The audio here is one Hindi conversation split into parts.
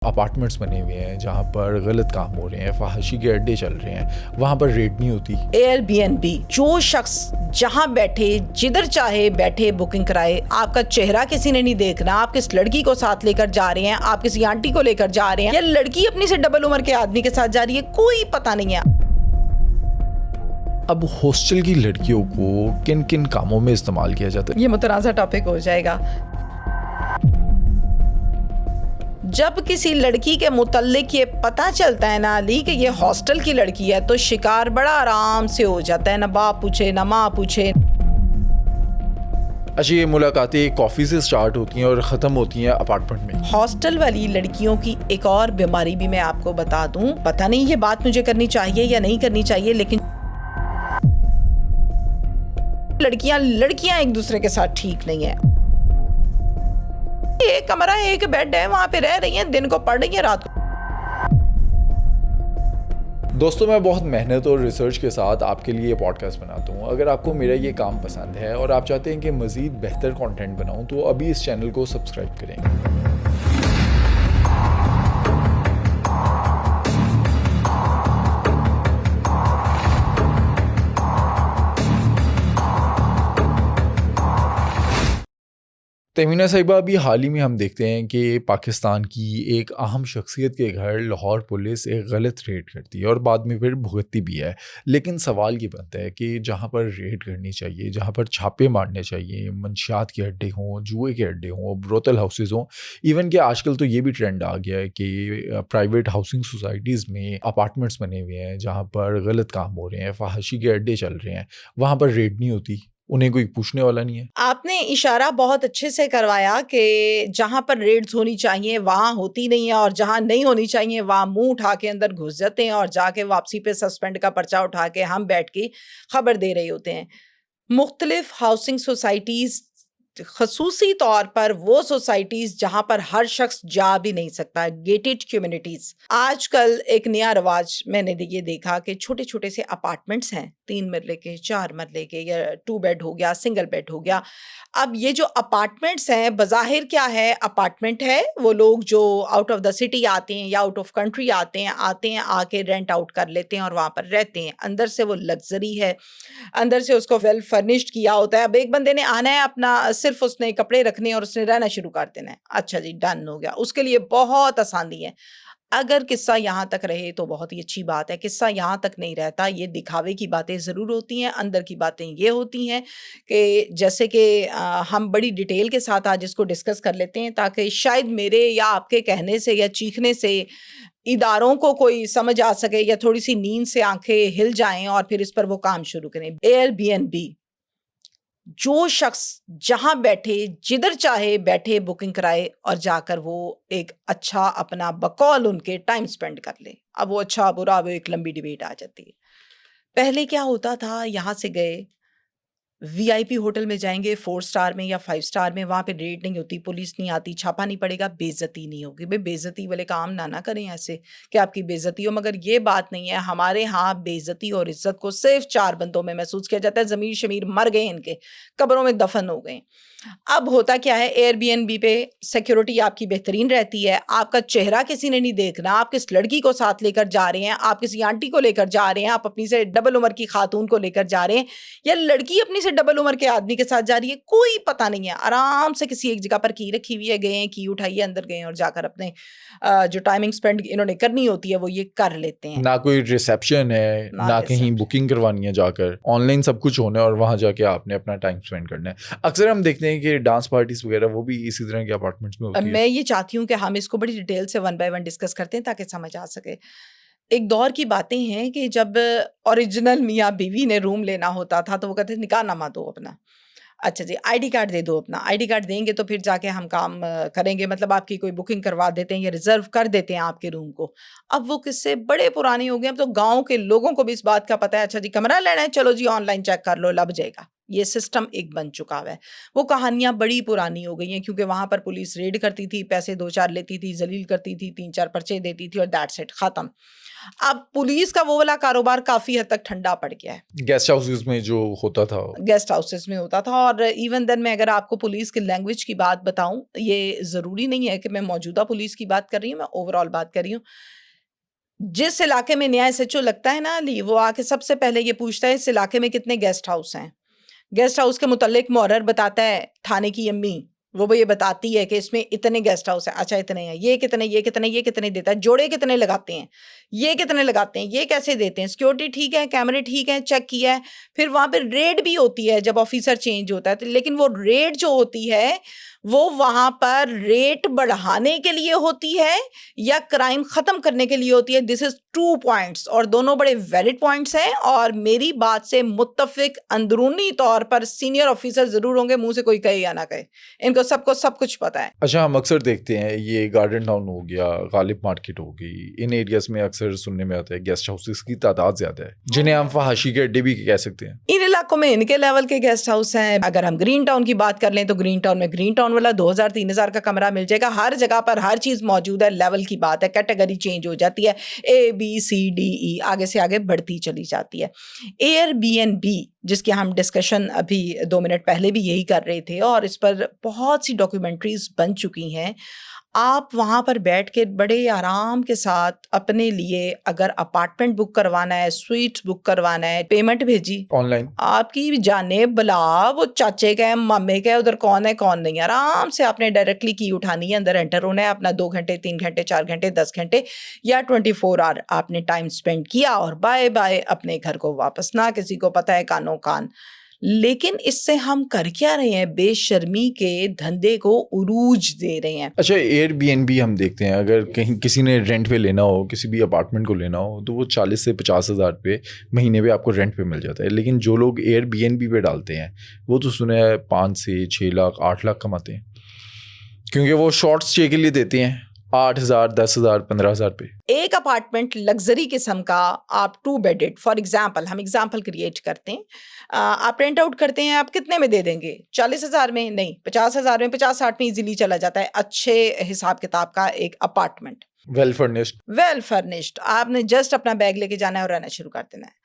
अपार्टमेंट्स बने हुए हैं जहाँ पर गलत काम हो रहे हैं, फहाशी के अड्डे चल रहे हैं, वहाँ पर रेड नहीं होती। एयरबीएनबी, जो शख्स जहाँ बैठे जिधर चाहे बैठे बुकिंग कराए, आपका चेहरा किसी ने नहीं देखना, आप किस लड़की को साथ लेकर जा रहे हैं, आप किसी आंटी को लेकर जा रहे हैं या लड़की अपनी से डबल उम्र के आदमी के साथ जा रही है, कोई पता नहीं है। अब हॉस्टल की लड़कियों को किन किन कामों में इस्तेमाल किया जाता है? ये मुतनाज़ा टॉपिक हो जाएगा। जब किसी लड़की के मुतल्लिक ये पता चलता है ना अली कि ये हॉस्टल की लड़की है, तो शिकार बड़ा आराम से हो जाता है, ना बाप पूछे ना माँ पूछे। अच्छा, ये मुलाकातें कॉफ़ी से स्टार्ट होती हैं और ख़त्म होती हैं अपार्टमेंट में। हॉस्टल वाली लड़कियों की एक और बीमारी भी मैं आपको बता दूं, पता नहीं ये बात मुझे करनी चाहिए या नहीं करनी चाहिए, लेकिन लड़कियां एक दूसरे के साथ ठीक नहीं है। एक कमरा है, एक बेड है, वहां पे रह रही हैं, दिन को पढ़ रही हैं, रात को। दोस्तों, मैं बहुत मेहनत और रिसर्च के साथ आपके लिए पॉडकास्ट बनाता हूँ। अगर आपको मेरा ये काम पसंद है और आप चाहते हैं कि मज़ीद बेहतर कंटेंट बनाऊँ तो अभी इस चैनल को सब्सक्राइब करें। तहमीना साहिबा, अभी हाल ही में हम देखते हैं कि पाकिस्तान की एक अहम शख्सियत के घर लाहौर पुलिस एक गलत रेड करती है और बाद में फिर भुगतती भी है। लेकिन सवाल ये बनता है कि जहाँ पर रेड करनी चाहिए, जहाँ पर छापे मारने चाहिए, मंशियात के अड्डे हों, जुए के अड्डे हों, ब्रोतल हाउसेज़ हों, इवन कि आजकल तो ये भी ट्रेंड आ गया है कि प्राइवेट हाउसिंग सोसाइटीज़ में अपार्टमेंट्स बने हुए हैं जहाँ पर गलत काम हो रहे हैं, फहाशी के अड्डे चल रहे हैं, वहाँ पर रेड नहीं होती, उन्हें कोई पूछने वाला नहीं है। आपने इशारा बहुत अच्छे से करवाया कि जहां पर रेड्स होनी चाहिए वहां होती नहीं है, और जहां नहीं होनी चाहिए वहां मुंह उठा के अंदर घुस जाते हैं और जाके वापसी पे सस्पेंड का पर्चा उठा के हम बैठ के खबर दे रहे होते हैं। मुख्तलिफ हाउसिंग सोसाइटीज, खसूसी तौर पर वो सोसाइटीज जहां पर हर शख्स जा भी नहीं सकता, गेटेड कम्युनिटीज। आजकल एक नया रवाज मैंने ये देखा कि छोटे छोटे से अपार्टमेंट्स हैं, 3 मरले के, 4 मरले के, या 2 बेड हो गया, सिंगल बेड हो गया। अब ये जो अपार्टमेंट्स हैं, बज़ाहिर क्या है, अपार्टमेंट है, वो लोग जो आउट ऑफ द सिटी आते हैं या आउट ऑफ कंट्री आते हैं आके रेंट आउट कर लेते हैं और वहां पर रहते हैं। अंदर से वो लग्जरी है, अंदर से उसको वेल फर्निश्ड किया होता है। अब एक बंदे ने आना है, अपना सिर्फ उसने कपड़े रखने और उसने रहना शुरू कर देना है, अच्छा जी डन हो गया, उसके लिए बहुत आसानी है। अगर किस्सा यहाँ तक रहे तो बहुत ही अच्छी बात है। किस्सा यहाँ तक नहीं रहता, ये दिखावे की बातें ज़रूर होती हैं, अंदर की बातें ये होती हैं कि जैसे कि हम बड़ी डिटेल के साथ आज इसको डिस्कस कर लेते हैं ताकि शायद मेरे या आपके कहने से या चीखने से इदारों को कोई समझ आ सके या थोड़ी सी नींद से आंखें हिल जाएं और फिर इस पर वो काम शुरू करें। एयरबीएनबी, जो शख्स जहां बैठे जिधर चाहे बैठे बुकिंग कराए और जाकर वो एक अच्छा अपना बकौल उनके टाइम स्पेंड कर ले। अब वो अच्छा बुरा वो एक लंबी डिबेट आ जाती है। पहले क्या होता था, यहाँ से गए वीआईपी होटल में जाएंगे, 4 स्टार में या 5 स्टार में, वहां पे रेड नहीं होती, पुलिस नहीं आती, छापा नहीं पड़ेगा, बेइज्जती नहीं होगी। भाई बेइज्जती वाले काम ना करें ऐसे कि आपकी बेइज्जती हो, मगर ये बात नहीं है। हमारे यहाँ बेइज्जती और इज्जत को सिर्फ 4 बंदों में महसूस किया जाता है। जमीर शमीर मर गए, इनके कब्रों में दफन हो गए। अब होता क्या है, एयरबीएनबी पे सिक्योरिटी आपकी बेहतरीन रहती है, आपका चेहरा किसी ने नहीं देखना, आप किस लड़की को साथ लेकर जा रहे हैं, आप किसी आंटी को लेकर जा रहे हैं, आप अपनी से डबल उम्र की खातून को लेकर जा रहे हैं या लड़की अपनी से डबल उम्र के आदमी के साथ जा रही है, कोई पता नहीं है। आराम से किसी एक जगह पर की रखी हुई है, गए, की उठाई है, अंदर गए और जाकर अपने जो टाइमिंग स्पेंड इन्होंने करनी होती है वो ये कर लेते हैं। ना कोई रिसेप्शन है, ना कहीं बुकिंग करवानी है, जाकर ऑनलाइन सब कुछ होना है और वहां जाके आपने अपना टाइम स्पेंड करना है। अक्सर हम देखते हैं कि डांस पार्टीज वगैरह वो भी इसी तरह के अपार्टमेंट्स में होती है। मैं ये चाहती हूँ कि हम इसको बड़ी डिटेल से 1 बाय 1 डिस्कस करते हैं ताकि समझ आ सके। एक दौर की बातें हैं कि जब ओरिजिनल मियाँ बीवी ने रूम लेना होता था तो वो कहते थे निकाहनामा दो अपना, अच्छा जी आईडी कार्ड दे दो अपना, आईडी कार्ड देंगे तो फिर जाके हम काम करेंगे, मतलब आपकी कोई बुकिंग करवा देते हैं या रिजर्व कर देते हैं आपके रूम को। अब वो किस्से बड़े पुराने हो गए, अब तो गांव के लोगों को भी इस बात का पता है, अच्छा जी कमरा लेना है, चलो जी ऑनलाइन चेक कर लो, लब जाएगा, ये सिस्टम एक बन चुका हुआ है। वो कहानियाँ बड़ी पुरानी हो गई हैं क्योंकि वहाँ पर पुलिस रेड करती थी, पैसे 2-4 लेती थी, ज़लील करती थी, 3-4 पर्चे देती थी और दैट्स इट, ख़त्म। अब पुलिस का वो वाला कारोबार काफ़ी हद तक ठंडा पड़ गया है। गेस्ट हाउसेस में जो होता था। गेस्ट हाउसेस में होता था और इवन देन मैं अगर आपको पुलिस की लैंग्वेज की बात बताऊं, ये ज़रूरी नहीं है कि मैं मौजूदा पुलिस की बात कर रही हूँ, मैं ओवरऑल बात कर रही हूँ। जिस इलाके में नया एसएचओ लगता है ना अली, वो आके सबसे पहले ये पूछता है इस इलाके में कितने गेस्ट हाउस हैं। गेस्ट हाउस के मुतल्लिक मुहर्रर बताता है थाने की अम्मी, वो ये बताती है कि इसमें इतने गेस्ट हाउस हैं। अच्छा इतने हैं, ये कितने, ये कितने, ये कितने देता है, जोड़े कितने लगाते हैं, ये कितने लगाते हैं, ये कैसे देते हैं, सिक्योरिटी ठीक है, कैमरे ठीक है, चेक किया है। फिर वहाँ पे रेड भी होती है जब ऑफिसर चेंज होता है, तो लेकिन वो रेड जो होती है वो वहाँ पर रेट बढ़ाने के लिए होती है या क्राइम ख़त्म करने के लिए होती है। दिस इज़ 2 पॉइंट्स और दोनों बड़े वैलिड पॉइंट्स हैं और मेरी बात से मुत्तफ़िक अंदरूनी तौर पर सीनियर ऑफिसर ज़रूर होंगे, मुँह से कोई कहे या ना कहे। इनको सबको सब कुछ पता है। अच्छा, हम अक्सर देखते हैं ये गार्डन टाउन हो गया, गालिब मार्केट हो गई, इन एरियाज़ में अक्सर सुनने में आता है गेस्ट हाउसेस की तादाद ज़्यादा है, जिन्हें हम फहाशी के अड्डे भी कह सकते हैं। इन इलाकों में इनके लेवल के गेस्ट हाउस हैं। अगर हम ग्रीन टाउन की बात कर लें तो ग्रीन टाउन में ग्रीन टाउन वाला 2000-3000 का कमरा मिल जाएगा। हर जगह पर हर चीज़ मौजूद है, लेवल की बात है, कैटेगरी चेंज हो जाती है, A B C D E आगे से आगे बढ़ती चली जाती है। एयरबीएनबी जिसकी हम डिस्कशन अभी 2 मिनट पहले भी यही कर रहे थे और इस पर बहुत सी डॉक्यूमेंट्रीज बन चुकी हैं। आप वहाँ पर बैठ के बड़े आराम के साथ अपने लिए अगर अपार्टमेंट बुक करवाना है, स्वीट्स बुक करवाना है, पेमेंट भेजी ऑनलाइन आपकी जाने बला, वो चाचे का है, मामे का है, उधर कौन है कौन नहीं, आराम से आपने डायरेक्टली की उठानी है, अंदर एंटर होना है, अपना 2 घंटे 3 घंटे 4 घंटे 10 घंटे या 24 आवर आपने टाइम स्पेंड किया और बाय बाय अपने घर को वापस। ना किसी को पता है कानो कान। लेकिन इससे हम कर क्या रहे हैं? बेशर्मी के धंधे को उरूज दे रहे हैं। अच्छा, एयरबीएनबी हम देखते हैं, अगर कहीं किसी ने रेंट पे लेना हो, किसी भी अपार्टमेंट को लेना हो, तो वो 40 से 50 हज़ार पे महीने पे आपको रेंट पे मिल जाता है। लेकिन जो लोग एयरबीएनबी पे डालते हैं वो तो सुना है 5 से 6 लाख 8 लाख कमाते हैं, क्योंकि वो शॉर्ट स्टे के लिए देते हैं 8,000 10,000 15,000 पे। एक अपार्टमेंट लग्जरी किस्म का आप 2 बेडेड फॉर एग्जांपल, हम एग्जांपल क्रिएट करते हैं, आप रेंट आउट करते हैं, आप कितने में दे देंगे? 40,000 में नहीं, 50,000 में, 50-60 में इजीली चला जाता है अच्छे हिसाब किताब का एक अपार्टमेंट, वेल फर्निश्ड। आपने जस्ट अपना बैग लेके जाना है और रहना शुरू कर देना है।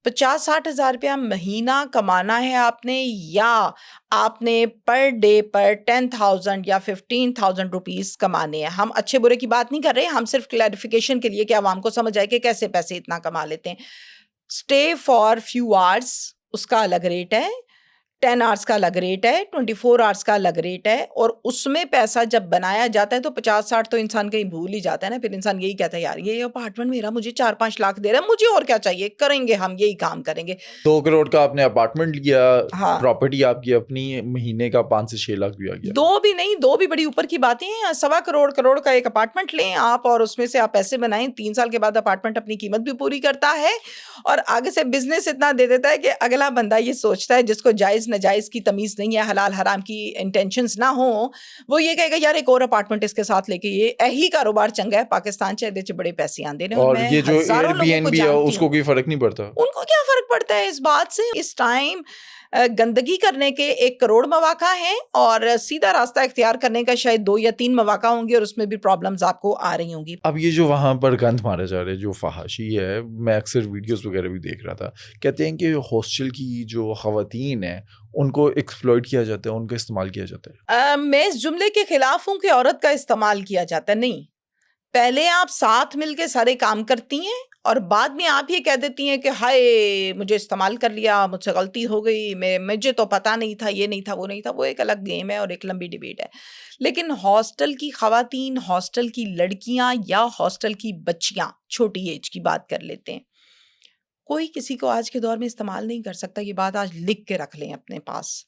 50-60 हज़ार रुपया महीना कमाना है आपने, या आपने पर डे पर 10,000 या 15,000 रुपीस कमाने हैं। हम अच्छे बुरे की बात नहीं कर रहे, हम सिर्फ क्लैरिफिकेशन के लिए कि आवाम को समझ आए कि कैसे पैसे इतना कमा लेते हैं। स्टे फॉर फ्यू आवर्स उसका अलग रेट है, 10 आवर्स का अलग रेट है, 24 आवर्स का अलग रेट है और उसमें पैसा जब बनाया जाता है तो 50-60 तो इंसान कहीं भूल ही जाता है ना। फिर इंसान यही कहता है यार ये अपार्टमेंट मेरा मुझे 4-5 लाख दे रहा है, मुझे और क्या चाहिए, करेंगे हम यही काम करेंगे। 2 करोड़ का आपने अपार्टमेंट लिया, हाँ, प्रॉपर्टी आपकी अपनी, महीने का 5 से 6 लाख भी आ गया। 2 भी नहीं, 2 भी बड़ी ऊपर की बातें हैं। 1.25 करोड़ का एक अपार्टमेंट लें आप और उसमें से आप पैसे बनाएं, 3 साल के बाद अपार्टमेंट अपनी कीमत भी पूरी करता है और आगे से बिजनेस इतना दे देता है कि अगला बंदा ये सोचता है जिसको जायज़ नाजायज़ की तमीज़ नहीं है, हलाल हराम की इंटेंशंस ना हो, वो ये कहेगा यार एक और अपार्टमेंट इसके साथ लेके ये यही कारोबार चंगा है, पाकिस्तान च ਇਹਦੇ 'ਚ बड़े पैसे आंदे ने और और मैं ये जो हज़ारों लोगों को एयरबीएनबी है जानती उसको हूँ। कोई फर्क नहीं पड़ता। उनको क्या फ़र्क पड़ता है इस बात से? इस टाइम गंदगी करने के 1 करोड़ मौक़ा हैं और सीधा रास्ता इख्तियार करने का शायद 2 या 3 मौक़ा होंगे और उसमें भी प्रॉब्लम्स आपको आ रही होंगी। अब ये जो वहाँ पर गंद मारा जा रहा है, जो फहाशी है, मैं अक्सर वीडियोस वगैरह भी देख रहा था, कहते हैं कि हॉस्टल की जो ख़वातीन हैं उनको एक्सप्लॉइट किया जाता है, उनका इस्तेमाल किया जाता है। मैं इस जुमले के खिलाफ हूँ कि औरत का इस्तेमाल किया जाता है, नहीं। पहले आप साथ मिलके सारे काम करती हैं और बाद में आप ये कह देती हैं कि हाय मुझे इस्तेमाल कर लिया, मुझसे गलती हो गई, मुझे तो पता नहीं था, ये नहीं था, वो नहीं था। वो एक अलग गेम है और एक लंबी डिबेट है। लेकिन हॉस्टल की ख़वातीन, हॉस्टल की लड़कियां या हॉस्टल की बच्चियां, छोटी एज की बात कर लेते हैं, कोई किसी को आज के दौर में इस्तेमाल नहीं कर सकता। ये बात आज लिख के रख लें अपने पास।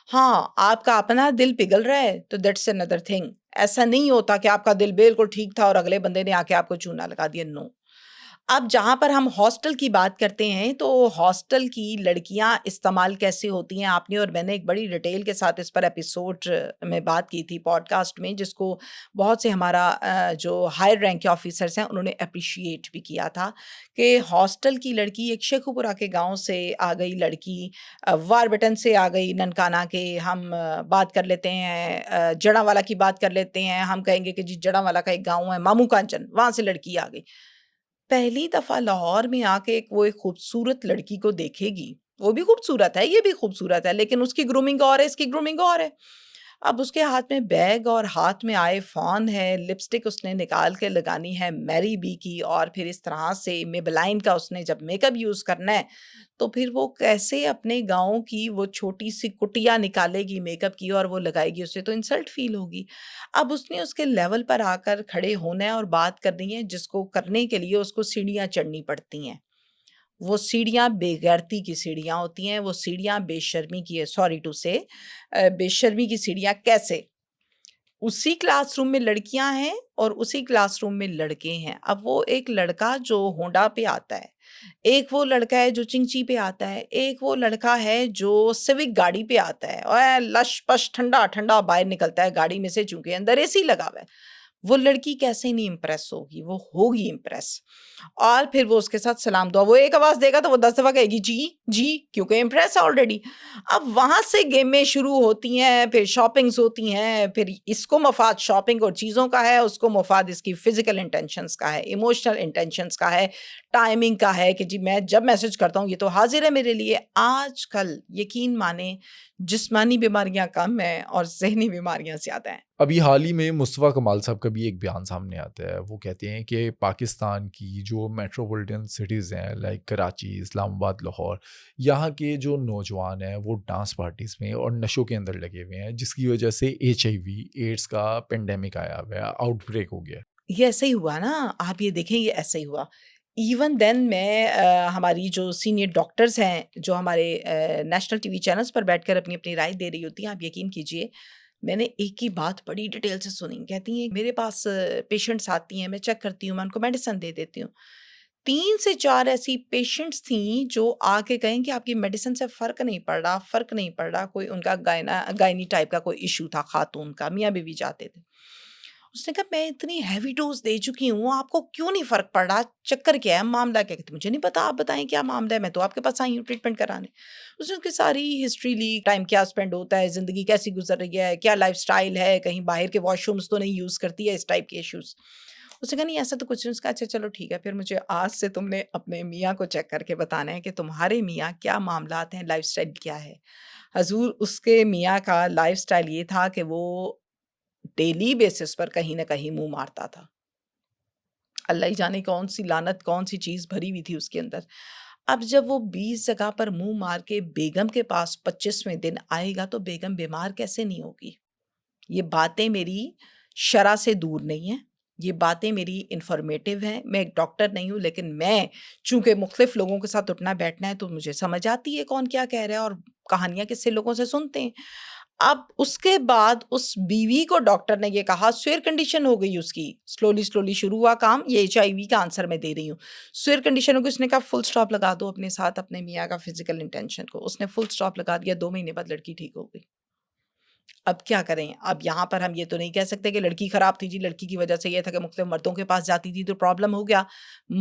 हाँ, आपका अपना दिल पिघल रहा है तो दैट्स अनदर थिंग। ऐसा नहीं होता कि आपका दिल बिल्कुल ठीक था और अगले बंदे ने आके आपको चूना लगा दिया, नो। अब जहाँ पर हम हॉस्टल की बात करते हैं, तो हॉस्टल की लड़कियाँ इस्तेमाल कैसे होती हैं, आपने और मैंने एक बड़ी डिटेल के साथ इस पर एपिसोड में बात की थी पॉडकास्ट में, जिसको बहुत से हमारा जो हायर रैंक के ऑफिसर्स हैं उन्होंने अप्रिशिएट भी किया था कि हॉस्टल की लड़की एक शेखुपुरा के गांव से आ गई लड़की, वारबटन से आ गई, ननकाना के, हम बात कर लेते हैं, जड़ावाला की बात कर लेते हैं, हम कहेंगे कि जी जड़ावाला का एक गाँव है मामू कांचन, वहाँ से लड़की आ गई। पहली दफ़ा लाहौर में आके एक खूबसूरत लड़की को देखेगी, वो भी खूबसूरत है, ये भी खूबसूरत है, लेकिन उसकी ग्रूमिंग और है, इसकी ग्रूमिंग और है। अब उसके हाथ में बैग और हाथ में आईफ़ोन है, लिपस्टिक उसने निकाल के लगानी है मैरी बी की, और फिर इस तरह से मेबेलाइन का उसने जब मेकअप यूज़ करना है, तो फिर वो कैसे अपने गाँव की वो छोटी-सी कुटिया निकालेगी मेकअप की और वो लगाएगी, उसे तो इंसल्ट फ़ील होगी। अब उसने उसके लेवल पर आकर खड़े होना है और बात करनी है, जिसको करने के लिए उसको सीढ़ियाँ चढ़नी पड़ती हैं। वो सीढ़ियाँ बेगैरती की सीढ़ियाँ होती हैं, वो सीढ़ियाँ बेशर्मी की है, सॉरी टू से बेशर्मी की सीढ़ियाँ कैसे? उसी क्लासरूम में लड़कियां हैं और उसी क्लासरूम में लड़के हैं। अब वो एक लड़का जो होंडा पे आता है, एक वो लड़का है जो चिंची पे आता है, एक वो लड़का है जो सिविक गाड़ी पे आता है और लश-पश ठंडा-ठंडा बाहर निकलता है गाड़ी में से, चूँकि अंदर एसी लगा हुआ है। वो लड़की कैसे नहीं इम्प्रेस होगी, वो होगी इम्प्रेस। और फिर वो उसके साथ सलाम दुआ, वो एक आवाज़ देगा तो वो 10 दफ़ा कहेगी जी, जी, क्योंकि इम्प्रेस है ऑलरेडी। अब वहाँ से गेमें शुरू होती हैं, फिर शॉपिंग्स होती हैं, फिर इसको मफ़ाद शॉपिंग और चीज़ों का है, उसको मफ़ाद इसकी फ़िज़िकल इंटेंशंस का है, इमोशनल इंटेंशंस का है, टाइमिंग का है कि जी मैं जब मैसेज करता हूँ ये तो हाज़िर है मेरे लिए। आजकल यकीन मानें जिस्मानी बीमारियाँ कम हैं और ज़हनी बीमारियाँ ज़्यादा हैं। अभी हाल ही में मुस्तफ़ा कमाल साहब का भी एक बयान सामने आता है। वो कहते हैं कि पाकिस्तान की जो मेट्रोपॉलिटन सिटीज़ हैं लाइक कराची, इस्लामाबाद, लाहौर, यहाँ के जो नौजवान हैं वो डांस पार्टीज़ में और नशों के अंदर लगे हुए हैं, जिसकी वजह से एचआईवी एड्स का पेंडेमिक आया हुआ है, आउटब्रेक हो गया है। ये ऐसे ही हुआ ना, आप ये देखें ये ऐसे ही हुआ। इवन देन मैं हमारी जो सीनियर डॉक्टर्स हैं, जो हमारे नेशनल टीवी चैनल्स पर बैठकर अपनी-अपनी राय दे रही होती हैं, आप यकीन कीजिए, मैंने एक ही बात बड़ी डिटेल से सुनी। कहती हैं मेरे पास पेशेंट्स आती हैं, मैं चेक करती हूँ, मैं उनको मेडिसिन दे देती हूँ। 3 से 4 ऐसी पेशेंट्स थीं जो आके कहें कि आपकी मेडिसिन से फ़र्क नहीं पड़ रहा, कोई उनका गायनी टाइप का कोई इश्यू था खातून का, मियाँ-बीवी जाते थे। उसने कहा मैं इतनी हेवी डोज़ दे चुकी हूँ, आपको क्यों नहीं फ़र्क पड़ रहा? चक्कर क्या है? मामला क्या है? कहती मुझे नहीं पता, आप बताएँ क्या मामला है? मैं तो आपके पास आई हूँ ट्रीटमेंट कराने। उसने उसकी सारी हिस्ट्री ली, टाइम क्या स्पेंड होता है, ज़िंदगी कैसी गुज़र रही है, क्या लाइफ़स्टाइल है, कहीं बाहर के वॉशरूम्स तो नहीं यूज़ करती है, इस टाइप के इश्यूज़। उसने कहा नहीं ऐसा तो कुछ नहीं। उसने कहा अच्छा चलो ठीक है, फिर मुझे आज से तुमने अपने मियाँ को चेक करके बताना है कि तुम्हारे मियाँ क्या मामलात हैं, लाइफ़स्टाइल क्या है। हज़ूर उसके मियाँ का लाइफ़स्टाइल ये था कि वो डेली बेसिस पर कहीं न कहीं मुँह मारता था। अल्लाह ही जाने कौन-सी लानत, कौन-सी चीज़ भरी हुई थी उसके अंदर। अब जब वो 20 जगह पर मुँह मार के बेगम के पास 25वें दिन आएगा तो बेगम बीमार कैसे नहीं होगी? ये बातें मेरी शरह से दूर नहीं हैं। ये बातें मेरी इन्फॉर्मेटिव हैं। मैं एक डॉक्टर नहीं हूँ, लेकिन मैं चूँकि मुख़्तलिफ़ लोगों के साथ उठना-बैठना है तो मुझे समझ आती है कौन क्या कह रहा है और कहानियाँ किससे लोगों से सुनते हैं। अब उसके बाद उस बीवी को डॉक्टर ने ये कहा, स्वेयर कंडीशन हो गई उसकी, स्लोली-स्लोली शुरू हुआ काम, ये एचआईवी का आंसर मैं दे रही हूँ। स्वेयर कंडीशन हो गई, उसने कहा फुल स्टॉप लगा दो अपने साथ अपने मियाँ का फ़िज़िकल इंटेंशन को। उसने फुल स्टॉप लगा दिया, 2 महीने बाद लड़की ठीक हो गई। अब क्या करें? अब यहाँ पर हम ये तो नहीं कह सकते कि लड़की खराब थी जी, लड़की की वजह से ये था कि मुख्तलिफ मर्दों के पास जाती थी तो प्रॉब्लम हो गया।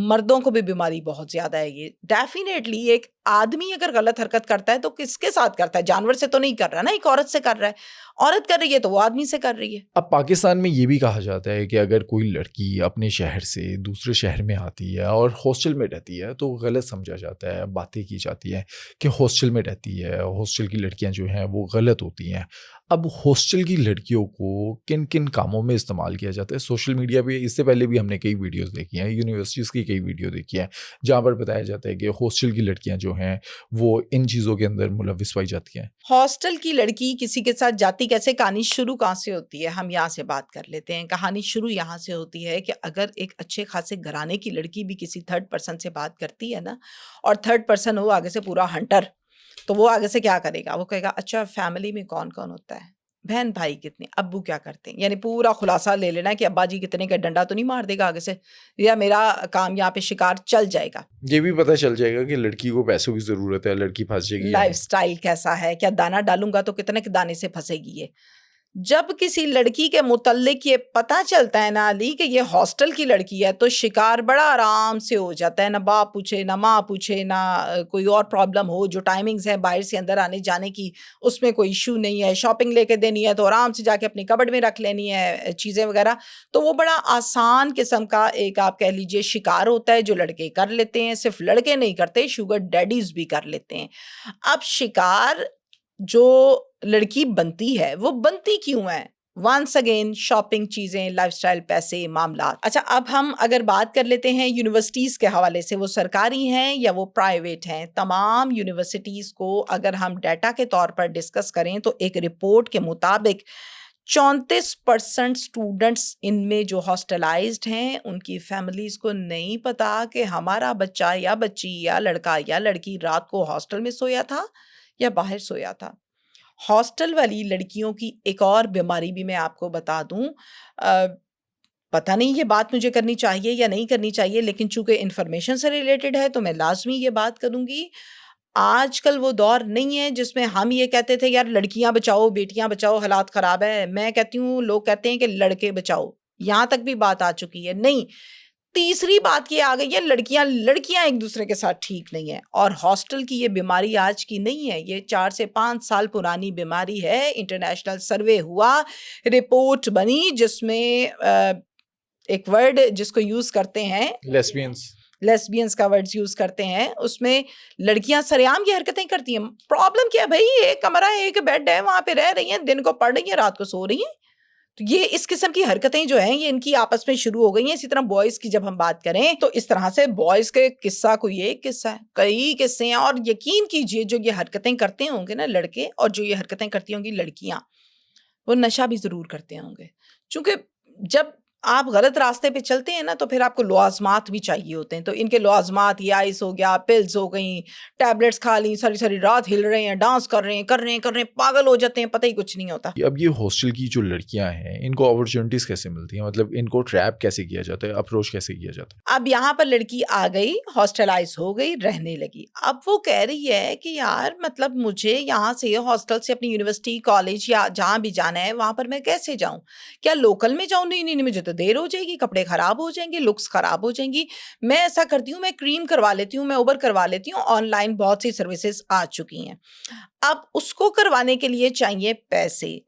मर्दों को भी बीमारी बहुत ज़्यादा है ये। डेफ़िनेटली एक आदमी अगर गलत हरकत करता है तो किसके साथ करता है? जानवर से तो नहीं कर रहा ना, एक औरत से कर रहा है। औरत कर रही है तो वो आदमी से कर रही है। अब पाकिस्तान में ये भी कहा जाता है कि अगर कोई लड़की अपने शहर से दूसरे शहर में आती है और हॉस्टल में रहती है तो गलत समझा जाता है, बातें की जाती हैं कि हॉस्टल में रहती है, हॉस्टल की लड़कियां जो हैं वो गलत होती हैं। अब हॉस्टल की लड़कियों को किन किन कामों में इस्तेमाल किया जाता है? सोशल मीडिया पे इससे पहले भी हमने कई वीडियोस देखी हैं, यूनिवर्सिटीज़ की कई वीडियो देखी हैं, जहाँ पर बताया जाता है कि हॉस्टल की लड़कियां जो हैं वो इन चीज़ों के अंदर मुलविस पाई जाती हैं। हॉस्टल की लड़की किसी के साथ जाती कैसे, कहानी शुरू कहाँ से होती है, हम यहाँ से बात कर लेते हैं। कहानी शुरू यहाँ से होती है कि अगर एक अच्छे खासे घराने की लड़की भी किसी थर्ड पर्सन से बात करती है ना, और थर्ड पर्सन हो आगे से पूरा हंटर, तो वो आगे से क्या करेगा? वो कहेगा अच्छा फैमिली में कौन-कौन होता है? बहन भाई कितने, अब्बू क्या करते हैं, यानी पूरा खुलासा ले लेना कि अब्बा जी कितने का डंडा तो नहीं मार देगा आगे से, या मेरा काम यहाँ पे शिकार चल जाएगा। ये भी पता चल जाएगा कि लड़की को पैसों की ज़रूरत है, लड़की फँस जाएगी या नहीं। लाइफस्टाइल कैसा है, क्या दाना डालूंगा तो कितने के दाने से फंसेगी ये। जब किसी लड़की के मुतल्लिक ये पता चलता है ना अली कि ये हॉस्टल की लड़की है, तो शिकार बड़ा आराम से हो जाता है, ना बाप पूछे ना माँ पूछे ना कोई और प्रॉब्लम हो, जो टाइमिंग्स है बाहर से अंदर आने जाने की उसमें कोई इशू नहीं है, शॉपिंग लेके देनी है तो आराम से जाके अपनी कबर्ड में रख लेनी है चीज़ें वगैरह, तो वो बड़ा आसान किस्म का एक आप कह लीजिए शिकार होता है जो लड़के कर लेते हैं। सिर्फ लड़के नहीं करते, शुगर डैडीज भी कर लेते हैं। अब शिकार जो लड़की बनती है वो बनती क्यों है? वंस अगेन शॉपिंग, चीजें, लाइफस्टाइल, पैसे, मामला। अच्छा, अब हम अगर बात कर लेते हैं यूनिवर्सिटीज के हवाले से, वो सरकारी हैं या वो प्राइवेट हैं। तमाम यूनिवर्सिटीज को अगर हम डाटा के तौर पर डिस्कस करें तो एक रिपोर्ट के मुताबिक 34% स्टूडेंट्स इनमें जो हॉस्टलाइज्ड हैं उनकी फैमिलीज को नहीं पता कि हमारा बच्चा या बच्ची या लड़का या लड़की रात को हॉस्टल में सोया था या बाहर सोया था। हॉस्टल वाली लड़कियों की एक और बीमारी भी मैं आपको बता दूं, पता नहीं ये बात मुझे करनी चाहिए या नहीं करनी चाहिए, लेकिन चूंकि इंफॉर्मेशन से रिलेटेड है तो मैं लाजमी ये बात करूंगी। आजकल वो दौर नहीं है जिसमें हम ये कहते थे यार लड़कियां बचाओ बेटियां बचाओ हालात खराब है। मैं कहती हूँ, लोग कहते हैं कि लड़के बचाओ, यहां तक भी बात आ चुकी है। नहीं, तीसरी बात ये आ गई है लड़कियां लड़कियां एक दूसरे के साथ ठीक नहीं है। और हॉस्टल की ये बीमारी आज की नहीं है, ये 4 से 5 साल पुरानी बीमारी है। इंटरनेशनल सर्वे हुआ, रिपोर्ट बनी जिसमें एक वर्ड जिसको यूज करते हैं लेस्बियंस का वर्ड्स यूज करते हैं, उसमें लड़कियां सरेआम की हरकतें करती हैं। प्रॉब्लम क्या है भाई, एक कमरा है, एक बेड है, वहां पे रह रही हैं, दिन को पढ़ रही हैं, रात को सो रही हैं। तो ये इस किस्म की हरकतें जो हैं ये इनकी आपस में शुरू हो गई हैं। इसी तरह बॉयज की जब हम बात करें तो इस तरह से बॉयज के किस्सा कोई एक किस्सा है, कई किस्से हैं। और यकीन कीजिए जो ये हरकतें करते होंगे ना लड़के और जो ये हरकतें करती होंगी लड़कियां, वो नशा भी जरूर करते होंगे। क्योंकि जब आप गलत रास्ते पे चलते हैं ना तो फिर आपको लवाजमात भी चाहिए होते हैं। तो इनके लवाजमात ये आइस हो गया, पिल्स हो गई, टैबलेट्स खा ली, सारी सारी रात हिल रहे हैं, डांस कर रहे हैं, पागल हो जाते हैं, पता ही कुछ नहीं होता। अब ये हॉस्टल की जो लड़कियां हैं इनको अपॉर्चुनिटीज कैसे मिलती हैं, मतलब इनको ट्रैप कैसे किया जाता है, अप्रोच कैसे किया जाता है? अब यहाँ पर लड़की आ गई, हॉस्टलाइज हो गई, रहने लगी। अब वो कह रही है कि यार मतलब मुझे यहाँ से हॉस्टल से अपनी यूनिवर्सिटी कॉलेज या जहाँ भी जाना है वहां पर मैं कैसे जाऊं? क्या लोकल में जाऊं? नहीं नहीं, मुझे तो देर हो जाएगी, कपड़े खराब हो जाएंगे, लुक्स खराब हो जाएंगी। मैं ऐसा करती हूँ, मैं क्रीम करवा लेती हूँ, मैं उबर करवा लेती हूँ, ऑनलाइन बहुत सी सर्विसेज आ चुकी हैं। अब उसको करवाने के लिए चाहिए पैसे।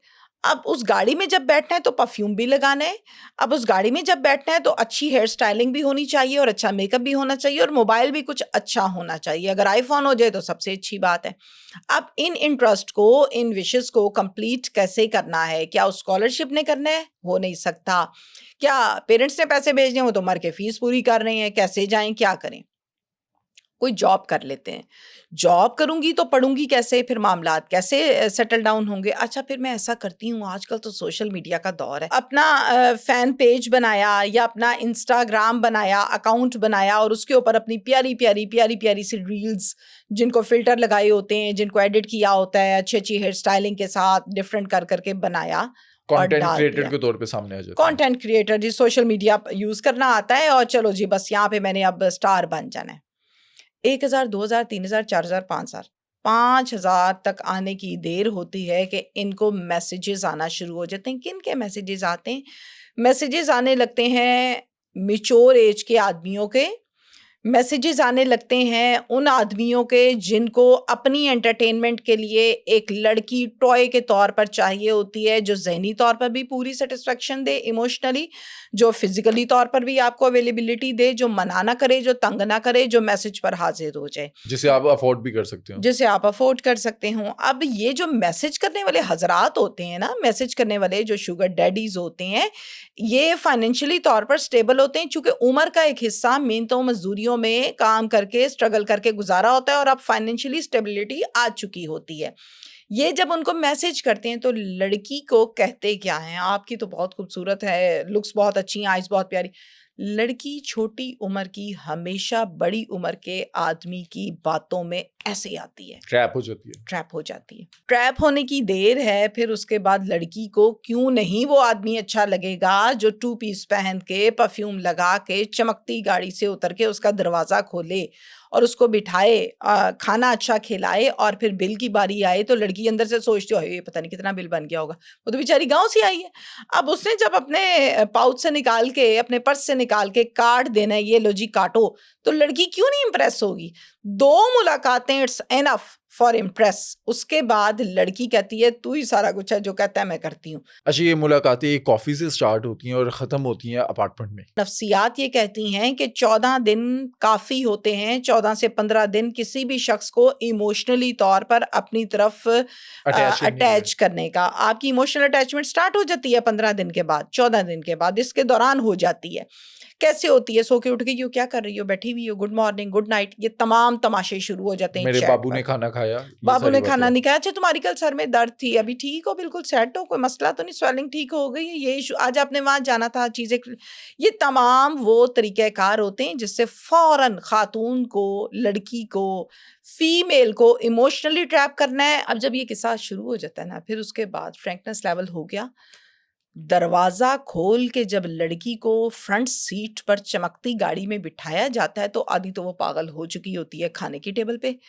अब उस गाड़ी में जब बैठना है तो परफ्यूम भी लगाना है। अब उस गाड़ी में जब बैठना है तो अच्छी हेयर स्टाइलिंग भी होनी चाहिए और अच्छा मेकअप भी होना चाहिए और मोबाइल भी कुछ अच्छा होना चाहिए। अगर आईफोन हो जाए तो सबसे अच्छी बात है। अब इन इंटरेस्ट को, इन विशेस को कंप्लीट कैसे करना है? क्या उस स्कॉलरशिप ने करना है? हो नहीं सकता। क्या पेरेंट्स ने पैसे भेजने, वो तो मर के फीस पूरी कर रहे हैं, कैसे जाएं, क्या करें? कोई जॉब कर लेते हैं। जॉब करूंगी तो पढ़ूंगी कैसे? फिर मामलात कैसे सेटल डाउन होंगे? अच्छा, फिर मैं ऐसा करती हूँ, आजकल तो सोशल मीडिया का दौर है, अपना फैन पेज बनाया या अपना इंस्टाग्राम बनाया, अकाउंट बनाया और उसके ऊपर अपनी प्यारी प्यारी प्यारी प्यारी सी रील्स, जिनको फिल्टर लगाए होते हैं, जिनको एडिट किया होता है, अच्छी अच्छी हेयर स्टाइलिंग के साथ डिफरेंट कर करके बनाया और कंटेंट डाल क्रिएटर दिया। के तौर पे सामने आ जाता है। कंटेंट क्रिएटर जी, सोशल मीडिया यूज करना आता है और चलो जी बस यहाँ पे मैंने अब स्टार बन जाना है। 1000, 2000, 3000, 4000, 5000, 5000 तक आने की देर होती है कि इनको मैसेजेस आना शुरू हो जाते हैं। किन के मैसेजेस आते हैं? मैसेजेस आने लगते हैं मैच्योर एज के आदमियों के, मैसेजेस आने लगते हैं उन आदमियों के जिनको अपनी एंटरटेनमेंट के लिए एक लड़की टॉय के तौर पर चाहिए होती है, जो ज़हनी तौर पर भी पूरी सेटिस्फेक्शन दे, इमोशनली, जो फिजिकली तौर पर भी आपको अवेलेबिलिटी दे, जो मना ना करे, जो तंग ना करे, जो मैसेज पर हाजिर हो जाए, जिसे आप अफोर्ड भी कर सकते हो। जिसे आप अफोर्ड कर सकते हो। अब ये जो मैसेज करने वाले हजरात होते हैं ना, मैसेज करने वाले जो शुगर डैडीज होते हैं, ये फाइनेंशियली तौर पर स्टेबल होते हैं, चूंकि उम्र का एक हिस्सा मेहनतों मजदूरियों में काम करके स्ट्रगल करके गुजारा होता है और अब फाइनेंशियली स्टेबिलिटी आ चुकी होती है। ये जब उनको मैसेज करते हैं तो लड़की को कहते क्या हैं? आपकी तो बहुत खूबसूरत है, लुक्स बहुत अच्छी हैं, आइज बहुत प्यारी। लड़की छोटी उम्र की हमेशा बड़ी उम्र के आदमी की बातों में ऐसे ही आती है, ट्रैप हो जाती है। ट्रैप हो जाती है। ट्रैप होने की देर है, फिर उसके बाद लड़की को क्यों नहीं वो आदमी अच्छा लगेगा जो 2 पीस पहन के, परफ्यूम लगा के, चमकती गाड़ी से उतर के उसका दरवाज़ा खोले और उसको बिठाए, खाना अच्छा खिलाए और फिर बिल की बारी आए तो लड़की अंदर से सोचती हो ये पता नहीं कितना बिल बन गया होगा, वो तो बेचारी गाँव से आई है। अब उसने जब अपने पाउच से निकाल के, अपने पर्स से निकाल के कार्ड देना है, ये लो जी काटो, तो लड़की क्यों नहीं इम्प्रेस होगी? 2 मुलाकातें इट्स एनफ फॉर इम्प्रेस। उसके बाद लड़की कहती है तू ही सारा कुछ है, जो कहता है मैं करती हूँ। अच्छा, ये मुलाकातें एक कॉफ़ी से स्टार्ट होती हैं और ख़त्म होती हैं अपार्टमेंट में। नफ्सियात ये कहती हैं कि 14 दिन काफ़ी होते हैं, 14 से 15 दिन किसी भी शख्स को इमोशनली तौर पर अपनी तरफ अटैच करने के लिए। अटैच करने का। आपकी इमोशनल अटैचमेंट स्टार्ट हो जाती है 15 दिन के बाद, 14 दिन के बाद, इसके दौरान हो जाती है। कैसे होती है? सो के उठ गई हो, क्या कर रही हो, बैठी हुई हो, गुड मॉर्निंग, गुड नाइट, ये तमाम तमाशे शुरू हो जाते हैं मेरे चैट बाबू पर। ने खाना खाया, ये बाबू सारी ने बातें। खाना नहीं खाया, अच्छा तुम्हारी कल सर में दर्द थी, अभी ठीक हो, बिल्कुल सेट हो, कोई मसला तो नहीं, स्वेलिंग ठीक हो गई है, ये इशू, आज आपने वहाँ जाना था, चीज़ें। ये तमाम वो तरीक़ेकार होते हैं जिससे फ़ौरन ख़ातून को, लड़की को, फ़ीमेल को इमोशनली ट्रैप करना है। अब जब ये किस्सा शुरू हो जाता है ना, फिर उसके बाद फ्रैंकनेस लेवल हो गया। दरवाज़ा खोल के जब लड़की को फ्रंट सीट पर चमकती गाड़ी में बिठाया जाता है तो आधी तो वो पागल हो चुकी होती है खाने की टेबल पे,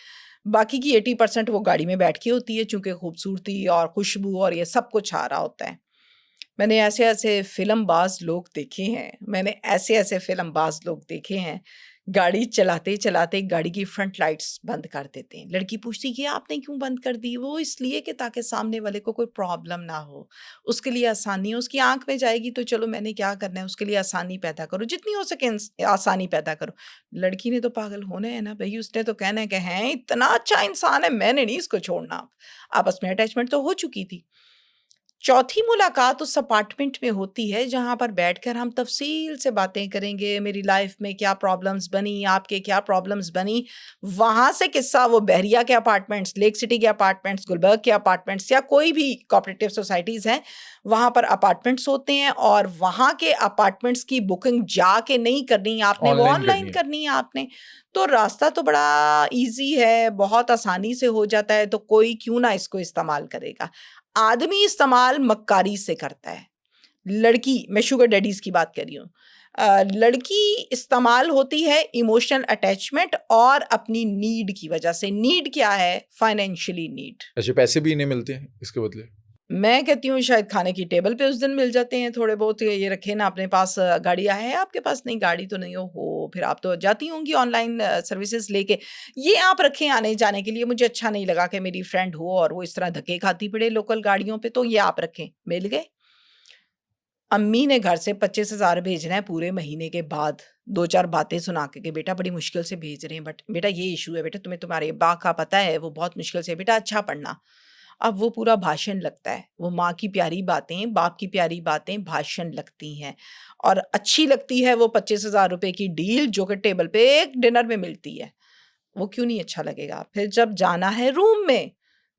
बाकी की 80% वो गाड़ी में बैठ के होती है, चूँकि खूबसूरती और खुशबू और ये सब कुछ आ रहा होता है। मैंने ऐसे-ऐसे फ़िल्मबाज़ लोग देखे हैं, मैंने ऐसे-ऐसे फ़िल्मबाज़ लोग देखे हैं, गाड़ी चलाते-चलाते गाड़ी की फ्रंट लाइट्स बंद कर देते हैं। लड़की पूछती कि आपने क्यों बंद कर दी? वो इसलिए कि ताकि सामने वाले को कोई प्रॉब्लम ना हो, उसके लिए आसानी हो। उसकी आँख में जाएगी तो चलो मैंने क्या करना है, उसके लिए आसानी पैदा करो, जितनी हो सके आसानी पैदा करो। लड़की ने तो पागल होना है ना भई, उसने तो कहना है कि हैं इतना अच्छा इंसान है, मैंने नहीं इसको छोड़ना अब। आपस में अटैचमेंट तो हो चुकी थी। चौथी मुलाकात उस अपार्टमेंट में होती है जहाँ पर बैठकर हम तफ़सील से बातें करेंगे, मेरी लाइफ में क्या प्रॉब्लम्स बनी, आपके क्या प्रॉब्लम्स बनी। वहाँ से किस्सा वो बहरिया के अपार्टमेंट्स, लेक सिटी के अपार्टमेंट्स, गुलबर्ग के अपार्टमेंट्स या कोई भी कोऑपरेटिव सोसाइटीज़ हैं, वहाँ पर अपार्टमेंट्स होते हैं और वहाँ के अपार्टमेंट्स की बुकिंग जाके नहीं करनी है आपने, वो ऑनलाइन ऑनलाइन करनी है। करनी है आपने। तो रास्ता तो बड़ा ईज़ी है, बहुत आसानी से हो जाता है, तो कोई क्यों ना इसको इस्तेमाल करेगा। आदमी इस्तेमाल मक्कारी से करता है, लड़की, मैं शुगर डैडीज़ की बात कर रही हूँ। लड़की इस्तेमाल होती है इमोशनल अटैचमेंट और अपनी नीड की वजह से। नीड क्या है? Financially need. अच्छा, पैसे भी इन्हें मिलते हैं इसके बदले? मैं कहती हूँ शायद खाने की टेबल पे उस दिन मिल जाते हैं थोड़े बहुत, ये रखे ना अपने पास, गाड़ियाँ हैं आपके पास? नहीं, गाड़ी तो नहीं हो, फिर आप तो जाती होंगी ऑनलाइन सर्विसेज लेके। ये आप रखें आने जाने के लिए, मुझे अच्छा नहीं लगा कि मेरी फ्रेंड हो और वो इस तरह धक्के खाती पड़े लोकल गाड़ियों पे, तो ये आप रखें, मिल गए। अम्मी ने घर से 25,000 भेजना है पूरे महीने के बाद, 2-4 बातें सुना के बेटा बड़ी मुश्किल से भेज रहे हैं, बट बेटा ये इशू है, बेटा तुम्हें तुम्हारे अब्बा का पता है, वो बहुत मुश्किल से, बेटा अच्छा पढ़ना। अब वो पूरा भाषण लगता है, वो माँ की प्यारी बातें, बाप की प्यारी बातें भाषण लगती हैं और अच्छी लगती है वो 25,000 रुपए की डील जो कि टेबल पे एक डिनर में मिलती है। वो क्यों नहीं अच्छा लगेगा? फिर जब जाना है रूम में,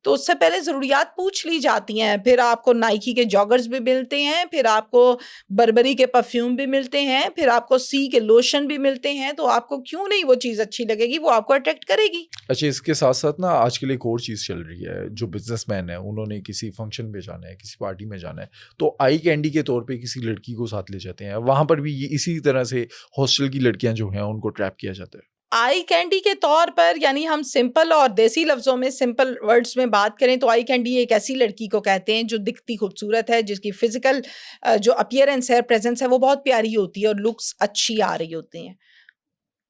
तो उससे पहले ज़रूरियात पूछ ली जाती हैं, फिर आपको नाइकी के जॉगर्स भी मिलते हैं, फिर आपको बर्बरी के परफ्यूम भी मिलते हैं, फिर आपको सी के लोशन भी मिलते हैं, तो आपको क्यों नहीं वो चीज़ अच्छी लगेगी, वो आपको अट्रैक्ट करेगी। अच्छा, इसके साथ-साथ ना आजकल एक और चीज़ चल रही है, जो बिज़नेसमैन है, उन्होंने किसी फंक्शन में जाना है, किसी पार्टी में जाना है, तो आई कैंडी के तौर पे किसी लड़की को साथ ले जाते हैं। वहाँ पर भी ये इसी तरह से हॉस्टल की लड़कियाँ जो हैं, उनको ट्रैप किया जाता है। आई कैंडी के तौर पर, यानी हम सिंपल और देसी लफ्ज़ों में, सिंपल वर्ड्स में बात करें तो आई कैंडी एक ऐसी लड़की को कहते हैं जो दिखती खूबसूरत है, जिसकी फ़िज़िकल जो अपीयरेंस है, प्रेज़ेंस है, वो बहुत प्यारी होती है और लुक्स अच्छी आ रही होती हैं।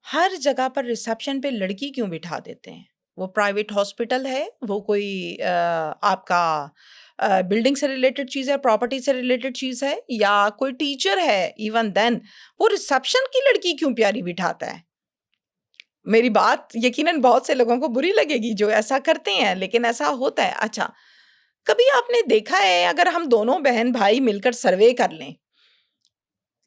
हर जगह पर रिसेप्शन पे लड़की क्यों बिठा देते हैं? वो प्राइवेट हॉस्पिटल है, वो कोई आपका बिल्डिंग से रिलेटेड चीज़ है, प्रॉपर्टी से रिलेटेड चीज़ है, या कोई टीचर है, इवन देन वो रिसेप्शन की लड़की क्यों प्यारी बिठाता है? मेरी बात यकीनन बहुत से लोगों को बुरी लगेगी जो ऐसा करते हैं, लेकिन ऐसा होता है। अच्छा, कभी आपने देखा है अगर हम दोनों बहन-भाई मिलकर सर्वे कर लें,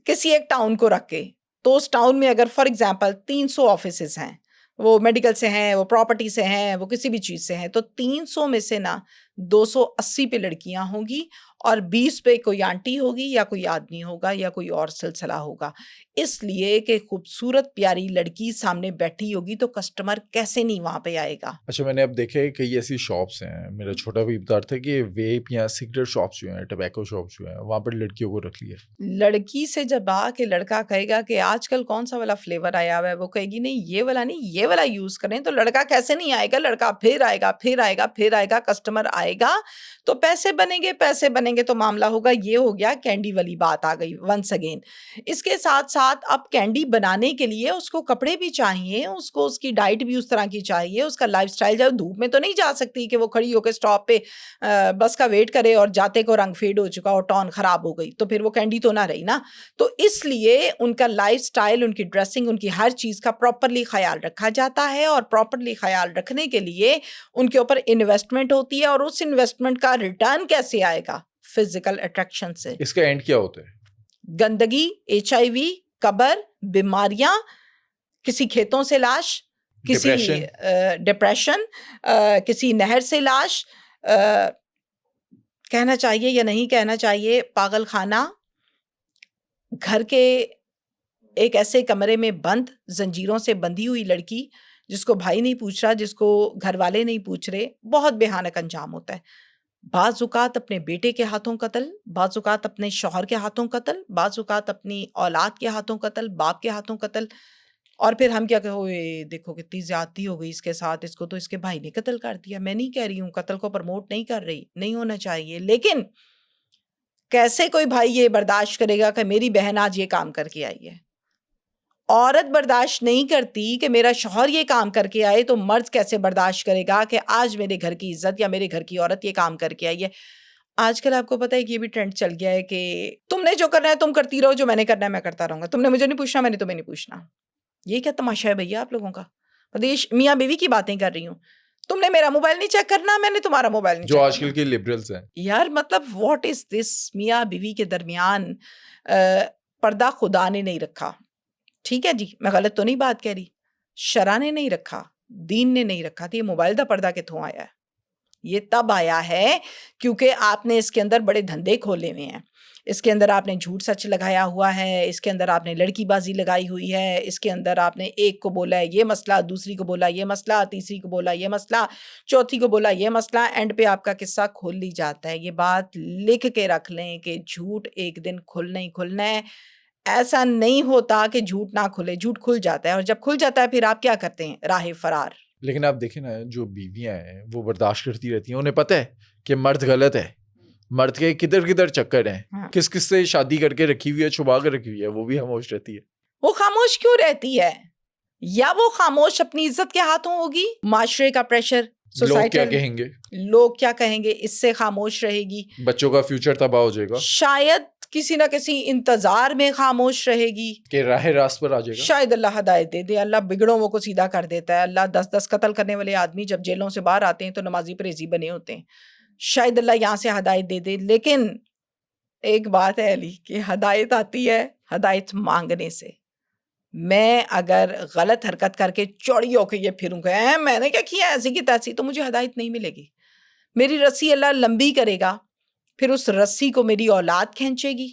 किसी एक टाउन को रख के, तो उस टाउन में अगर फॉर एग्ज़ाम्पल 300 ऑफ़िसेज़ हैं, वो मेडिकल से हैं, वो प्रॉपर्टी से हैं, वो किसी भी चीज़ से हैं, तो 300 में से ना 280 पे लड़कियाँ होंगी और 20 पे कोई आंटी होगी या कोई आदमी होगा या कोई और सिलसिला होगा। इसलिए कि खूबसूरत प्यारी लड़की सामने बैठी होगी तो कस्टमर कैसे नहीं वहाँ पे आएगा। अच्छा, मैंने अब देखे कई ऐसी शॉप्स हैं, मेरा छोटा भी बता रहा था कि वेप या सिगरेट शॉप्स जो हैं, टबैको शॉप्स जो हैं, वहाँ पर लड़कियों को रख लिया। लड़की से जब आके लड़का कहेगा कि आजकल कौन सा वाला फ्लेवर आया हुआ है, वो कहेगी नहीं ये वाला नहीं, ये वाला यूज करें, तो लड़का कैसे नहीं आएगा? लड़का फिर आएगा, फिर आएगा, फिर आएगा, कस्टमर आएगा तो पैसे बनेंगे तो मामला होगा। ये हो गया कैंडी वाली बात आ गई वंस अगेन। इसके साथ साथ अब कैंडी बनाने के लिए उसको कपड़े भी चाहिए, उसको उसकी डाइट भी उस तरह की चाहिए, उसका लाइफस्टाइल। जब धूप में तो नहीं जा सकती कि वो खड़ी होकर स्टॉप पे बस का वेट करे और जाते को रंग फेड हो चुका और टॉन खराब हो गई, तो फिर वो कैंडी तो ना रही ना। तो इसलिए उनका लाइफस्टाइल, उनकी ड्रेसिंग, उनकी हर चीज का प्रॉपरली ख्याल रखा जाता है और प्रॉपरली ख्याल रखने के लिए उनके ऊपर इन्वेस्टमेंट होती है। और उस इन्वेस्टमेंट का रिटर्न कैसे आएगा? फिजिकल अट्रैक्शन से। इसका एंड क्या होता है? गंदगी, HIV, कब्र, बीमारियां, किसी खेतों से लाश, किसी डिप्रेशन, किसी नहर से लाश, कहना चाहिए या नहीं कहना चाहिए, पागल खाना, घर के एक ऐसे कमरे में बंद, जंजीरों से बंधी हुई लड़की जिसको भाई नहीं पूछ रहा, जिसको घर वाले नहीं पूछ रहे। बहुत भयानक अंजाम होता है। बाज़-औक़ात अपने बेटे के हाथों कत्ल, बाज़-औक़ात अपने शौहर के हाथों कत्ल, बाज़-औक़ात अपनी औलाद के हाथों कत्ल, बाप के हाथों कत्ल। और फिर हम क्या कहें, ओए देखो कितनी ज़्यादती हो गई इसके साथ, इसको तो इसके भाई ने कत्ल कर दिया। मैं नहीं कह रही हूँ, कत्ल को प्रमोट नहीं कर रही, नहीं होना चाहिए, लेकिन कैसे कोई भाई ये बर्दाश्त करेगा कि मेरी बहन आज ये काम करके आई है? औरत बर्दाश्त नहीं करती कि मेरा शौहर ये काम करके आए, तो मर्द कैसे बर्दाश्त करेगा कि आज मेरे घर की इज्जत या मेरे घर की औरत ये काम करके आई है। आजकल आपको पता है कि ये भी ट्रेंड चल गया है कि तुमने जो करना है तुम करती रहो, जो मैंने करना है मैं करता रहूंगा, तुमने मुझे नहीं पूछना, मैंने तुम्हें नहीं पूछना। ये क्या तमाशा है भैया आप लोगों का? प्रदेश मियाँ बीवी की बातें कर रही हूँ। तुमने मेरा मोबाइल नहीं चेक करना, मैंने तुम्हारा मोबाइल नहीं जो चेक आजकल के लिबरल्स हैं यार, मतलब व्हाट इज दिस? मियाँ बीवी के दरमियान पर्दा खुदा ने नहीं रखा। ठीक है जी, मैं गलत तो नहीं बात कह रही। शरा ने नहीं रखा, दीन ने नहीं रखा, तो ये मोबाइल दा पर्दा किथों आया है? ये तब आया है क्योंकि आपने इसके अंदर बड़े धंधे खोले हुए हैं। इसके अंदर आपने झूठ सच लगाया हुआ है, इसके अंदर आपने लड़कीबाजी लगाई हुई है, इसके अंदर आपने एक को बोला है ये मसला, दूसरी को बोला ये मसला, तीसरी को बोला ये मसला, चौथी को बोला ये मसला, एंड पे आपका किस्सा खुल ही जाता है। ये बात लिख के रख लें कि झूठ एक दिन खुलना ही खुलना है। ऐसा नहीं होता कि झूठ ना खुले, झूठ खुल जाता है, और जब खुल जाता है फिर आप क्या करते हैं? राह फरार। लेकिन आप देखें ना, जो बीवियां हैं वो बर्दाश्त करती रहती हैं, उन्हें पता है कि मर्द गलत है, मर्द के किधर किधर चक्कर हैं, हाँ। किस किस से शादी करके रखी हुई है, छुपा कर रखी हुई है, वो भी खामोश रहती है। वो खामोश क्यों रहती है? या वो खामोश अपनी इज्जत के हाथों होगी? माशरे का प्रेशर, लोग क्या सोसाइटल, कहेंगे, लोग क्या कहेंगे, इससे खामोश रहेगी। बच्चों का फ्यूचर तबाह हो जाएगा, शायद किसी ना किसी इंतजार में खामोश रहेगी कि राह रास्त पर आ जाएगा। शायद अल्लाह हदायत दे दे, अल्लाह बिगड़ों को सीधा कर देता है। अल्लाह 10-10 कत्ल करने वाले आदमी जब जेलों से बाहर आते हैं तो नमाजी परहेजी बने होते हैं। शायद अल्लाह यहाँ से हदायत दे दे। लेकिन एक बात है अली, कि हदायत आती है हदायत मांगने से। मैं अगर गलत हरकत करके चौड़ी होके ये फिरूंगा, मैंने क्या किया ऐसी की तैसी, तो मुझे हदायत नहीं मिलेगी। मेरी रस्सी अल्लाह लंबी करेगा, फिर उस रस्सी को मेरी औलाद खींचेगी,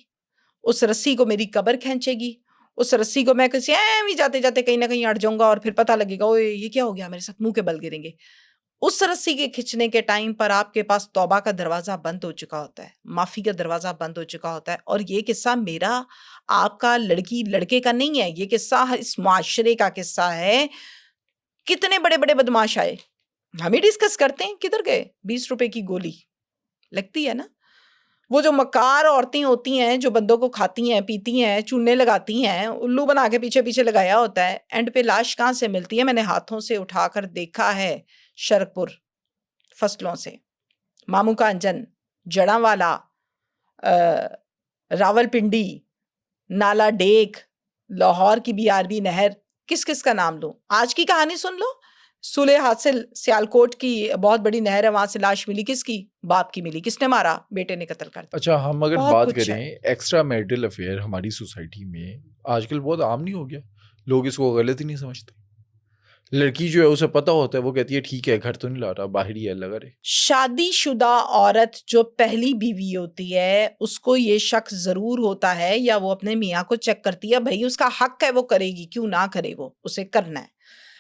उस रस्सी को मेरी कब्र खींचेगी, उस रस्सी को मैं किसी भी जाते जाते कहीं ना कहीं अड़ जाऊंगा और फिर पता लगेगा ओए ये क्या हो गया मेरे साथ, मुंह के बल गिरेंगे। उस रस्सी के खींचने के टाइम पर आपके पास तौबा का दरवाजा बंद हो चुका होता है, माफी का दरवाजा बंद हो चुका होता है। और ये किस्सा मेरा आपका लड़की लड़के का नहीं है, ये किस्सा इस मुआशरे का किस्सा है। कितने बड़े बड़े बदमाश आए, हम ही डिस्कस करते हैं, किधर गए? 20 रुपए की गोली लगती है ना। वो जो मकार औरतें होती हैं जो बंदों को खाती हैं, पीती हैं, चूने लगाती हैं, उल्लू बना के पीछे पीछे लगाया होता है, एंड पे लाश कहाँ से मिलती है? मैंने हाथों से उठाकर देखा है, शरकपुर फसलों से, मामू का अंजन, जड़ावाला, रावलपिंडी, नाला डेक, लाहौर की BRB नहर, किस किस का नाम लूं? आज की कहानी सुन लो। सुले हासिल सियालकोट की बहुत बड़ी नहर है, वहां से लाश मिली, किसकी? बाप की मिली। किसने मारा? बेटे ने कत्ल कर दिया। अच्छा, हम अगर बहुत बात कुछ है। करें एक्स्ट्रा मैरिटल अफेयर, हमारी सोसाइटी में आजकल बहुत आम नहीं हो गया, लोग इसको गलत ही नहीं समझते। लड़की जो है उसे पता होता है, वो कहती है ठीक है घर तो नहीं ला रहा, बाहर ही है लगा रहे। शादीशुदा औरत जो पहली बीवी होती है उसको ये शक जरूर होता है, या वो अपने मियाँ को चेक करती है, भाई उसका हक है वो करेगी, क्यों ना करे, वो उसे करना है।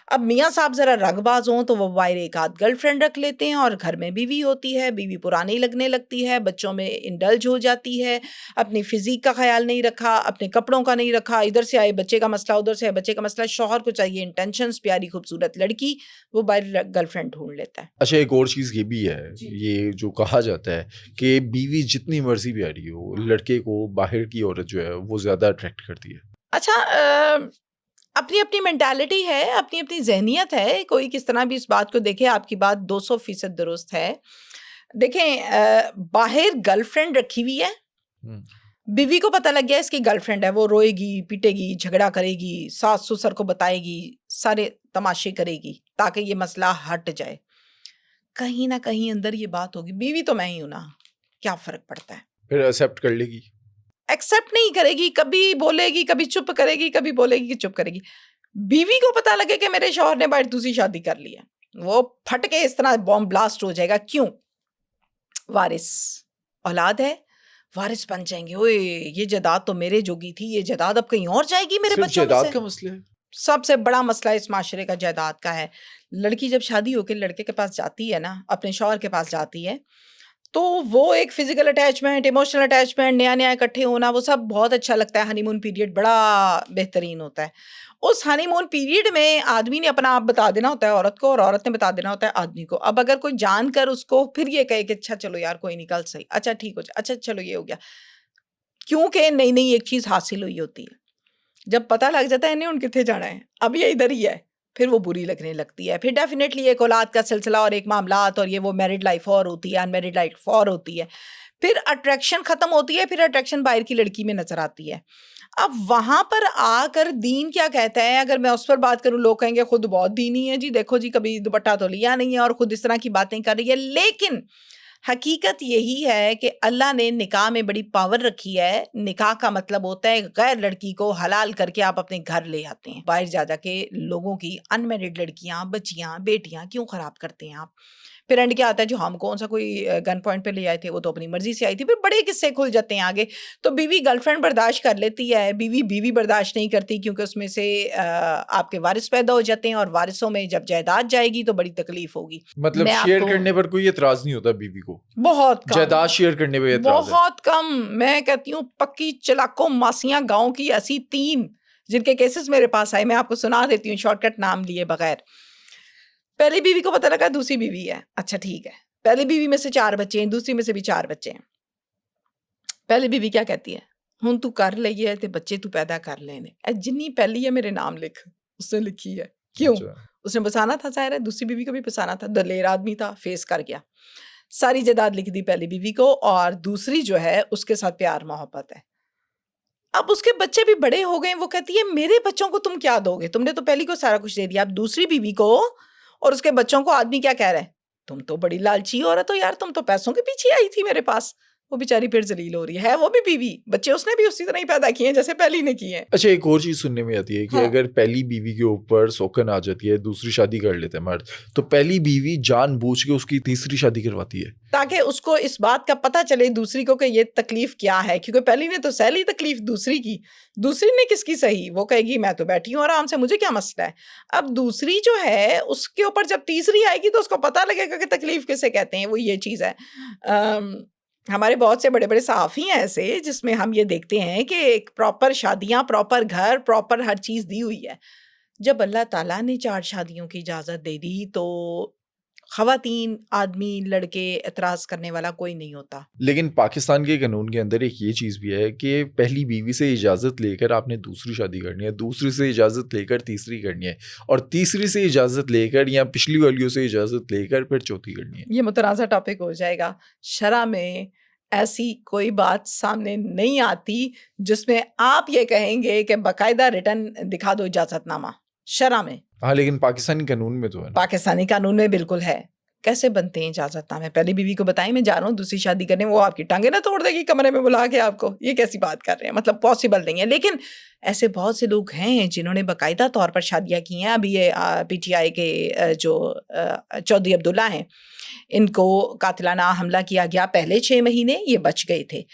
अब मियाँ साहब जरा रंगबाज हों तो वो बाहर एक आध गर्लफ्रेंड रख लेते हैं और घर में बीवी होती है, बीवी पुरानी लगने लगती है, बच्चों में इंडल्ज हो जाती है, अपनी फिजिक का ख्याल नहीं रखा, अपने कपड़ों का नहीं रखा, इधर से आए बच्चे का मसला, उधर से आए बच्चे का मसला, शौहर को चाहिए इंटेंशंस, प्यारी खूबसूरत लड़की, वो बाहर गर्लफ्रेंड ढूंढ लेता है। अच्छा, एक और चीज़ ये भी है, जी। ये जो कहा जाता है कि बीवी जितनी मर्जी प्यारी हो, लड़के को बाहर की औरत जो है वो ज़्यादा अट्रैक्ट करती है। अच्छा, अपनी अपनी मेंटालिटी है, अपनी अपनी जहनियत है, कोई किस तरह भी इस बात को देखे, आपकी बात 200% दुरुस्त है। देखें, बाहर गर्लफ्रेंड रखी हुई है, हम्म, बीवी को पता लग गया इसकी गर्लफ्रेंड है, वो रोएगी, पीटेगी, झगड़ा करेगी, सास ससुर को बताएगी, सारे तमाशे करेगी ताकि ये मसला हट जाए। कहीं ना कहीं अंदर ये बात होगी, बीवी तो मैं ही हूं ना, क्या फर्क पड़ता है। फिर एक्सेप्ट कर लेगी। एक्सेप्ट नहीं करेगी, कभी बोलेगी, कभी चुप करेगी, कभी बोलेगी कि चुप करेगी। बीवी को पता लगे कि मेरे शौहर ने बाहर दूसरी शादी कर ली है, वो फट के इस तरह बॉम्ब ब्लास्ट हो जाएगा। क्यों? वारिस, औलाद है, वारिस बन जाएंगे। ओए ये जायदाद तो मेरे जोगी थी, ये जायदाद अब कहीं और जाएगी मेरे सिर्फ बच्चों में जायदाद से। का मसला है। सबसे बड़ा मसला इस माशरे का जायदाद का है। लड़की जब शादी होकर लड़के के पास जाती है ना, अपने शौहर के पास जाती है, तो वो एक फिजिकल अटैचमेंट, इमोशनल अटैचमेंट, नया नया इकट्ठे होना, वो सब बहुत अच्छा लगता है। हनीमून पीरियड बड़ा बेहतरीन होता है। उस हनीमून पीरियड में आदमी ने अपना आप बता देना होता है औरत को, और औरत ने बता देना होता है आदमी को। अब अगर कोई जानकर उसको फिर ये कहे कि अच्छा चलो यार कोई नहीं, कल सही, अच्छा ठीक हो जाए, अच्छा चलो ये हो गया, क्योंकि नई नई एक चीज हासिल हुई होती है। जब पता लग जाता है इन्हें कितने जाना है, अब ये इधर ही है, फिर वो बुरी लगने लगती है। फिर डेफिनेटली एक औलाद का सिलसिला और एक मामलात, और ये वो मैरिड लाइफ और होती है, अनमैरिड लाइफ और होती है। फिर अट्रैक्शन खत्म होती है, फिर अट्रैक्शन बाहर की लड़की में नजर आती है। अब वहां पर आकर दीन क्या कहता है, अगर मैं उस पर बात करूं, लोग कहेंगे खुद बहुत दीनी है जी, देखो जी कभी दुपट्टा तो लिया नहीं है और खुद इस तरह की बातें कर रही है। लेकिन हकीकत यही है कि अल्लाह ने निकाह में बड़ी पावर रखी है। निकाह का मतलब होता है गैर लड़की को हलाल करके आप अपने घर ले आते हैं। बाहर जा जाके लोगों की अनमैरिड लड़कियां, बच्चियां, बेटियां क्यों खराब करते हैं आप। फिर एंड क्या आता है, जो हम कौन सा कोई गन पॉइंट पे ले आए थे, वो तो अपनी मर्जी से आई थी। फिर बड़े किस्से खुल जाते हैं आगे। तो बीवी गर्लफ्रेंड बर्दाश्त कर लेती है, बीवी बीवी बर्दाश्त नहीं करती, क्योंकि उसमें से आपके वारिस पैदा हो जाते हैं, और वारिसों में जब जायदाद जाएगी तो बड़ी तकलीफ होगी। मतलब मैं शेयर आपको करने पर कोई एतराज नहीं होता बीवी को, बहुत कम, जायदाद शेयर करने पे एतराज है। बहुत कम। मैं कहती हूँ पक्की चलाको मासियां गांव की ऐसी 3 जिनके केसेस मेरे पास आए, मैं आपको सुना देती हूँ शॉर्टकट नाम लिए बगैर। पहली बीवी को पता लगा दूसरी बीवी है, अच्छा ठीक है, पहली बीवी में से 4 बच्चे हैं, दूसरी में से भी 4 बच्चे हैं। पहली बीवी क्या कहती है, हुन तू कर लई है ते बच्चे तू पैदा कर लेने, जिन्नी पहली है मेरे नाम लिख। उसने लिखी है, क्यों? अच्छा, उसने बसाना था, जाहिर है दूसरी बीवी को भी बसाना था, दलेर आदमी था, फेस कर गया। सारी जायदाद लिख दी पहली बीवी को, और दूसरी जो है उसके साथ प्यार मोहब्बत है। अब उसके बच्चे भी बड़े हो गए, वो कहती है मेरे बच्चों को तुम क्या दोगे, तुमने तो पहली को सारा कुछ दे दिया, अब दूसरी बीवी को और उसके बच्चों को आदमी क्या कह रहा है, तुम तो बड़ी लालची औरत हो यार, तुम तो पैसों के पीछे आई थी मेरे पास। वो बेचारी फिर जलील हो रही है, वो भी बीवी, बच्चे उसने भी उसी तरह ही पैदा किए हैं जैसे पहली ने किए हैं। अच्छा, एक और चीज सुनने में आती है कि हाँ। अगर पहली बीवी के ऊपर सोकन आ जाती है, दूसरी शादी कर लेते हैं मर्द, तो पहली बीवी जानबूझ के उसकी तीसरी शादी करवाती है, ताकि उसको इस बात का पता चले दूसरी को कि ये तकलीफ क्या है, क्योंकि पहली ने तो सह ली तकलीफ दूसरी की, दूसरी ने किसकी सही, वो कहेगी मैं तो बैठी हूँ आराम से, मुझे क्या मसला है। अब दूसरी जो है उसके ऊपर जब तीसरी आएगी तो उसको पता लगेगा कि तकलीफ किसे कहते हैं, वो ये चीज़ है। हमारे बहुत से बड़े बड़े सहाफ़ी हैं ऐसे, जिसमें हम ये देखते हैं कि एक प्रॉपर शादियाँ, प्रॉपर घर, प्रॉपर हर चीज़ दी हुई है। जब अल्लाह ताला ने 4 शादियों की इजाज़त दे दी तो ख़वातीन, आदमी, लड़के, एतराज़ करने वाला कोई नहीं होता। लेकिन पाकिस्तान के कानून के अंदर एक ये चीज़ भी है कि पहली बीवी से इजाज़त लेकर आपने दूसरी शादी करनी है, दूसरी से इजाज़त लेकर तीसरी करनी है, और तीसरी से इजाज़त लेकर या पिछली वालियों से इजाज़त लेकर फिर चौथी करनी है। ये मुतनाज़ा टॉपिक हो जाएगा। शरअ में ऐसी कोई बात सामने नहीं आती जिसमें आप ये कहेंगे कि बाकायदा रिटन दिखा दो इजाज़तनामा, शरअ में। हाँ, लेकिन पाकिस्तानी कानून में तो है ना। पाकिस्तानी कानून में बिल्कुल है। कैसे बनते हैं इजाज़तनामे? पहली बीवी को बताएं मैं जा रहा हूँ दूसरी शादी करने, वो आपकी टांगें ना तोड़ देगी कमरे में बुला के आपको, ये कैसी बात कर रहे हैं? मतलब पॉसिबल नहीं है। लेकिन ऐसे बहुत से लोग हैं जिन्होंने बाकायदा तौर पर शादियाँ की हैं। अभी ये पीटीआई के जो चौधरी अब्दुल्ला हैं, इनको कातिलाना हमला किया गया पहले 6 महीने, ये बच गए थे।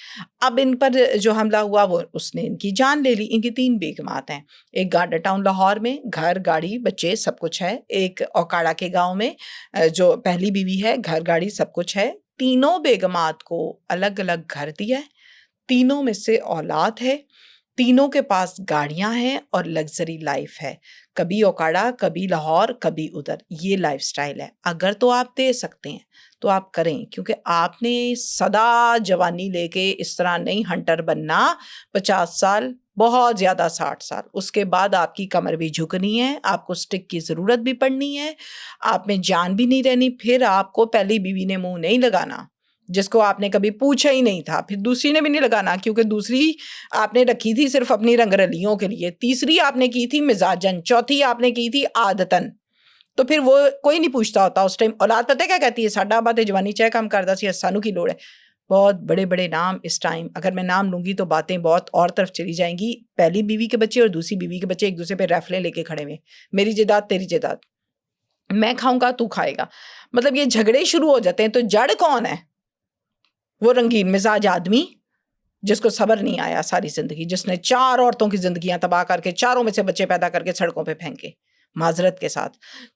अब इन पर जो हमला हुआ वो उसने इनकी जान ले ली। इनकी 3 बेगमात हैं, एक गार्डन टाउन लाहौर में घर, गाड़ी, बच्चे सब कुछ है। एक ओकाड़ा के गाँव में जो पहली बीवी है, घर, गाड़ी सब कुछ है। तीनों बेगमात को अलग-अलग घर दिया है, तीनों में से औलाद है, तीनों के पास गाड़ियाँ हैं और लग्ज़री लाइफ़ है। कभी ओकाड़ा, कभी लाहौर, कभी उधर, ये लाइफ़स्टाइल है। अगर तो आप दे सकते हैं, तो आप करें, क्योंकि आपने सदा जवानी लेके इस तरह नहीं हंटर बनना। 50 साल, बहुत ज़्यादा 60 साल, उसके बाद आपकी कमर भी झुकनी है, आपको स्टिक की ज़रूरत भी पड़नी है, आप में जान भी नहीं रहनी। फिर आपको पहली बीवी ने मुँह नहीं लगाना, जिसको आपने कभी पूछा ही नहीं था, फिर दूसरी ने भी नहीं लगाना, क्योंकि दूसरी आपने रखी थी सिर्फ अपनी रंगरलियों के लिए, तीसरी आपने की थी मिजाजन, चौथी आपने की थी आदतन। तो फिर वो कोई नहीं पूछता होता उस टाइम। औलाद पता है क्या कहती है? साडा बातें जवानी चाहे काम करदा सी, सानू की लोड़ है। बहुत बड़े-बड़े नाम इस टाइम, अगर मैं नाम लूँगी तो बातें बहुत और तरफ चली जाएंगी। पहली बीवी के बच्चे और दूसरी बीवी के बच्चे एक दूसरे पे रैफले लेके खड़े हुए, मेरी जायदाद तेरी जायदाद, मैं खाऊंगा तू खाएगा, मतलब ये झगड़े शुरू हो जाते हैं। तो जड़ कौन है? वो रंगीन मिजाज आदमी जिसको सब्र नहीं आया सारी जिंदगी, जिसने 4 औरतों की जिंदगियां तबाह करके, चारों में से बच्चे पैदा करके सड़कों पे फेंके माजरत के साथ।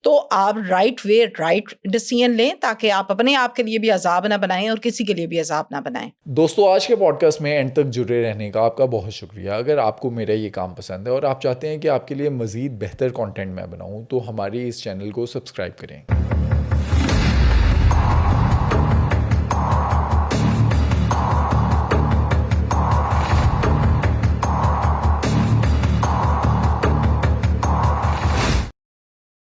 तो आप राइट वे, राइट डिसीजन लें, ताकि आप अपने आप के लिए भी अजाब ना बनाएं और किसी के लिए भी अजाब ना बनाएं। दोस्तों, आज के पॉडकास्ट में एंड तक जुड़े रहने का आपका बहुत शुक्रिया। अगर आपको मेरा ये काम पसंद है और आप चाहते हैं कि आपके लिए मज़ीद बेहतर कंटेंट मैं बनाऊं, तो हमारे इस चैनल को सब्सक्राइब करें।